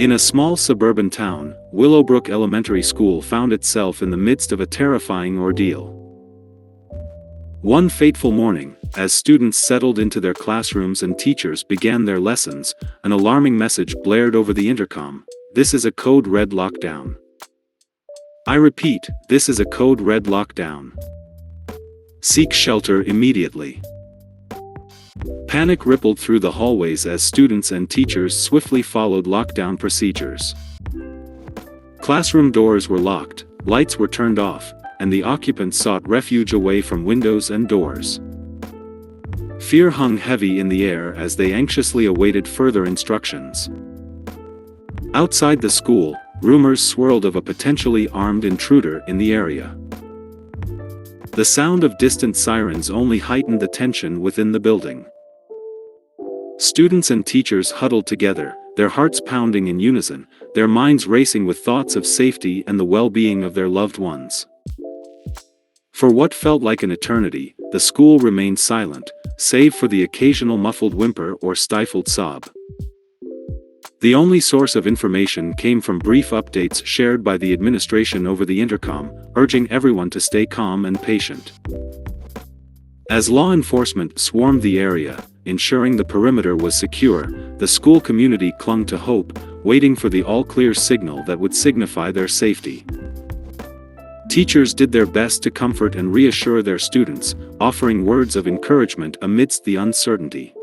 In a small suburban town, Willowbrook Elementary School found itself in the midst of a terrifying ordeal. One fateful morning, as students settled into their classrooms and teachers began their lessons, an alarming message blared over the intercom: "This is a code red lockdown. I repeat, this is a code red lockdown. Seek shelter immediately." Panic rippled through the hallways as students and teachers swiftly followed lockdown procedures. Classroom doors were locked, lights were turned off, and the occupants sought refuge away from windows and doors. Fear hung heavy in the air as they anxiously awaited further instructions. Outside the school, rumors swirled of a potentially armed intruder in the area. The sound of distant sirens only heightened the tension within the building. Students and teachers huddled together, their hearts pounding in unison, their minds racing with thoughts of safety and the well-being of their loved ones. For what felt like an eternity, the school remained silent, save for the occasional muffled whimper or stifled sob. The only source of information came from brief updates shared by the administration over the intercom, urging everyone to stay calm and patient. As law enforcement swarmed the area, ensuring the perimeter was secure, the school community clung to hope, waiting for the all-clear signal that would signify their safety. Teachers did their best to comfort and reassure their students, offering words of encouragement amidst the uncertainty.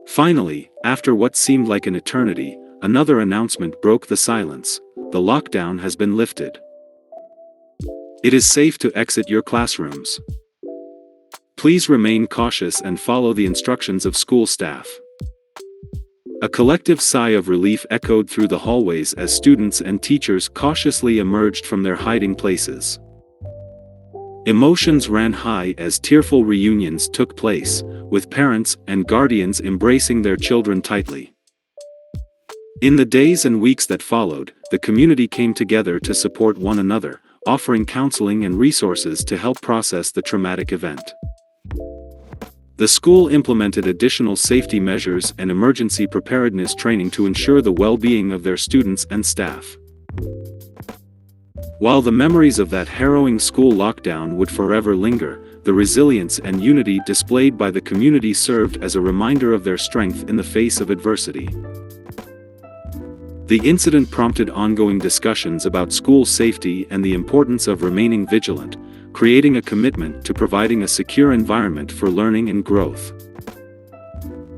Finally, after what seemed like an eternity, another announcement broke the silence: the lockdown has been lifted. It is safe to exit your classrooms. Please remain cautious and follow the instructions of school staff. A collective sigh of relief echoed through the hallways as students and teachers cautiously emerged from their hiding places. Emotions ran high as tearful reunions took place, with parents and guardians embracing their children tightly. In the days and weeks that followed, the community came together to support one another, offering counseling and resources to help process the traumatic event. The school implemented additional safety measures and emergency preparedness training to ensure the well-being of their students and staff. While the memories of that harrowing school lockdown would forever linger, the resilience and unity displayed by the community served as a reminder of their strength in the face of adversity. The incident prompted ongoing discussions about school safety and the importance of remaining vigilant, creating a commitment to providing a secure environment for learning and growth.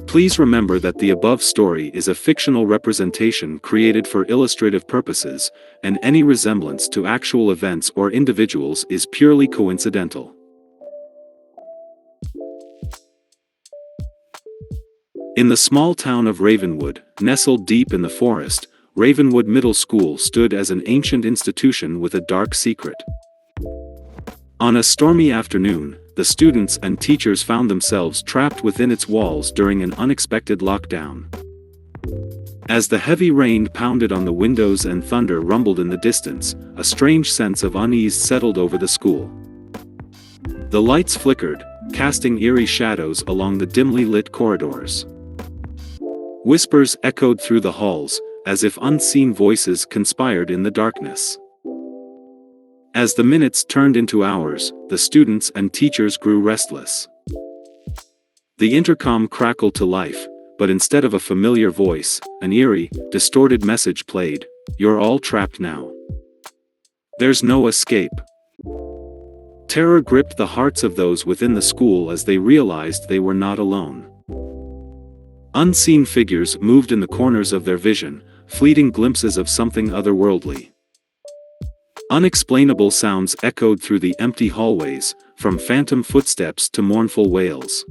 Please remember that the above story is a fictional representation created for illustrative purposes, and any resemblance to actual events or individuals is purely coincidental. In the small town of Ravenwood, nestled deep in the forest, Ravenwood Middle School stood as an ancient institution with a dark secret. On a stormy afternoon, the students and teachers found themselves trapped within its walls during an unexpected lockdown. As the heavy rain pounded on the windows and thunder rumbled in the distance, a strange sense of unease settled over the school. The lights flickered, casting eerie shadows along the dimly lit corridors. Whispers echoed through the halls, as if unseen voices conspired in the darkness. As the minutes turned into hours, the students and teachers grew restless. The intercom crackled to life, but instead of a familiar voice, an eerie, distorted message played: "You're all trapped now. There's no escape." Terror gripped the hearts of those within the school as they realized they were not alone. Unseen figures moved in the corners of their vision, fleeting glimpses of something otherworldly. Unexplainable sounds echoed through the empty hallways, from phantom footsteps to mournful wails.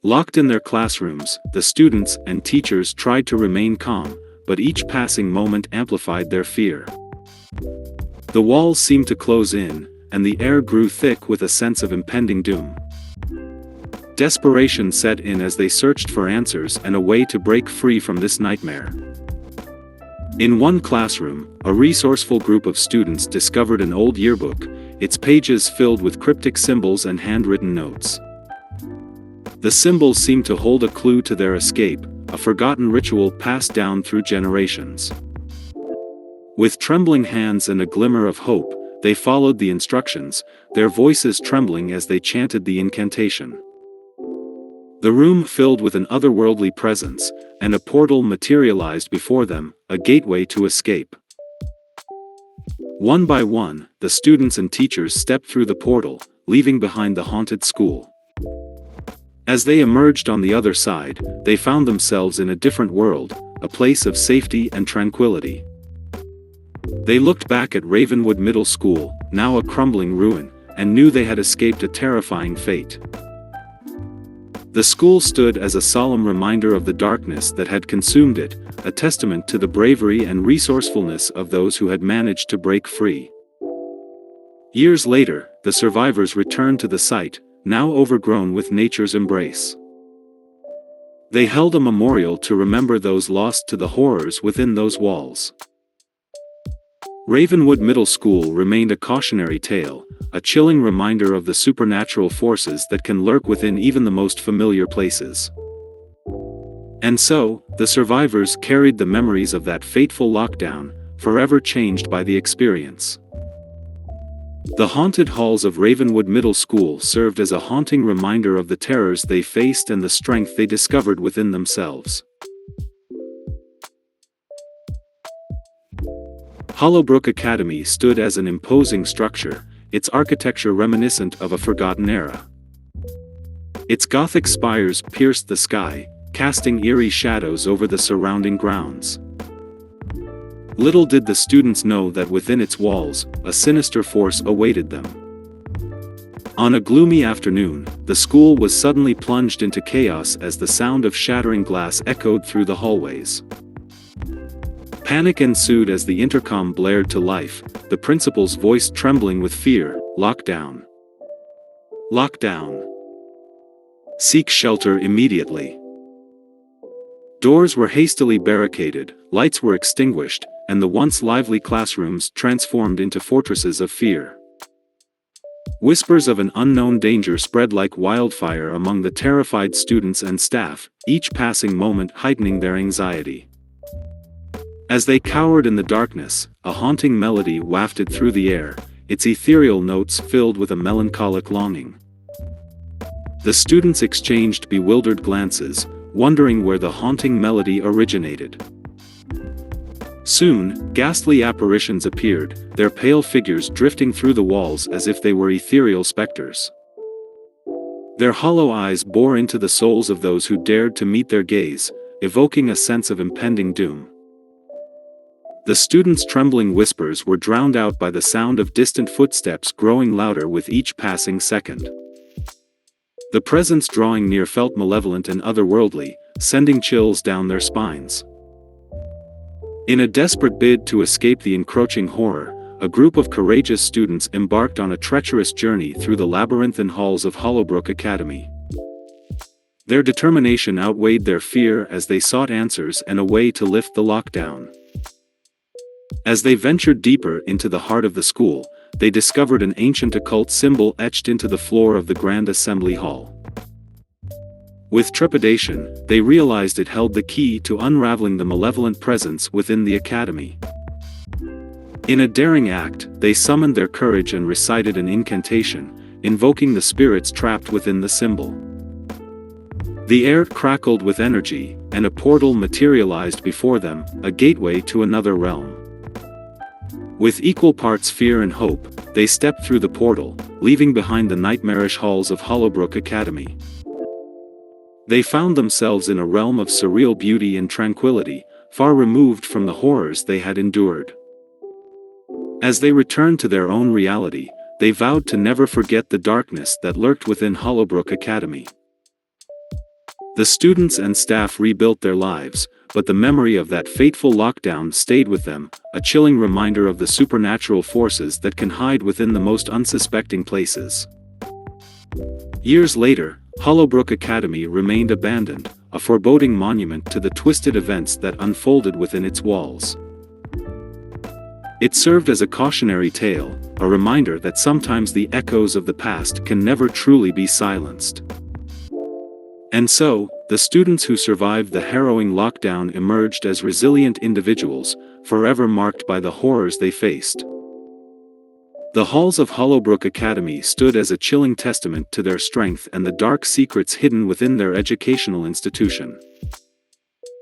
Locked in their classrooms, the students and teachers tried to remain calm, but each passing moment amplified their fear. The walls seemed to close in, and the air grew thick with a sense of impending doom. Desperation set in as they searched for answers and a way to break free from this nightmare. In one classroom, a resourceful group of students discovered an old yearbook, its pages filled with cryptic symbols and handwritten notes. The symbols seemed to hold a clue to their escape, a forgotten ritual passed down through generations. With trembling hands and a glimmer of hope, they followed the instructions, their voices trembling as they chanted the incantation. The room filled with an otherworldly presence, and a portal materialized before them, a gateway to escape. One by one, the students and teachers stepped through the portal, leaving behind the haunted school. As they emerged on the other side, they found themselves in a different world, a place of safety and tranquility. They looked back at Ravenwood Middle School, now a crumbling ruin, and knew they had escaped a terrifying fate. The school stood as a solemn reminder of the darkness that had consumed it, a testament to the bravery and resourcefulness of those who had managed to break free. Years later, the survivors returned to the site, now overgrown with nature's embrace. They held a memorial to remember those lost to the horrors within those walls. Ravenwood Middle School remained a cautionary tale, a chilling reminder of the supernatural forces that can lurk within even the most familiar places. And so, the survivors carried the memories of that fateful lockdown, forever changed by the experience. The haunted halls of Ravenwood Middle School served as a haunting reminder of the terrors they faced and the strength they discovered within themselves. Hollowbrook Academy stood as an imposing structure, its architecture reminiscent of a forgotten era. Its Gothic spires pierced the sky, casting eerie shadows over the surrounding grounds. Little did the students know that within its walls, a sinister force awaited them. On a gloomy afternoon, the school was suddenly plunged into chaos as the sound of shattering glass echoed through the hallways. Panic ensued as the intercom blared to life, the principal's voice trembling with fear. "Lockdown. Lockdown. Seek shelter immediately." Doors were hastily barricaded, lights were extinguished, and the once lively classrooms transformed into fortresses of fear. Whispers of an unknown danger spread like wildfire among the terrified students and staff, each passing moment heightening their anxiety. As they cowered in the darkness, a haunting melody wafted through the air, its ethereal notes filled with a melancholic longing. The students exchanged bewildered glances, wondering where the haunting melody originated. Soon, ghastly apparitions appeared, their pale figures drifting through the walls as if they were ethereal specters. Their hollow eyes bore into the souls of those who dared to meet their gaze, evoking a sense of impending doom. The students' trembling whispers were drowned out by the sound of distant footsteps growing louder with each passing second. The presence drawing near felt malevolent and otherworldly, sending chills down their spines. In a desperate bid to escape the encroaching horror, a group of courageous students embarked on a treacherous journey through the labyrinthine halls of Hollowbrook Academy. Their determination outweighed their fear as they sought answers and a way to lift the lockdown. As they ventured deeper into the heart of the school, they discovered an ancient occult symbol etched into the floor of the Grand Assembly Hall. With trepidation, they realized it held the key to unraveling the malevolent presence within the academy. In a daring act, they summoned their courage and recited an incantation, invoking the spirits trapped within the symbol. The air crackled with energy, and a portal materialized before them, a gateway to another realm. With equal parts fear and hope, they stepped through the portal, leaving behind the nightmarish halls of Hollowbrook Academy. They found themselves in a realm of surreal beauty and tranquility, far removed from the horrors they had endured. As they returned to their own reality, they vowed to never forget the darkness that lurked within Hollowbrook Academy. The students and staff rebuilt their lives, but the memory of that fateful lockdown stayed with them, a chilling reminder of the supernatural forces that can hide within the most unsuspecting places. Years later, Hollowbrook Academy remained abandoned, a foreboding monument to the twisted events that unfolded within its walls. It served as a cautionary tale, a reminder that sometimes the echoes of the past can never truly be silenced. And so, The students who survived the harrowing lockdown emerged as resilient individuals, forever marked by the horrors they faced. The halls of Hollowbrook Academy stood as a chilling testament to their strength and the dark secrets hidden within their educational institution.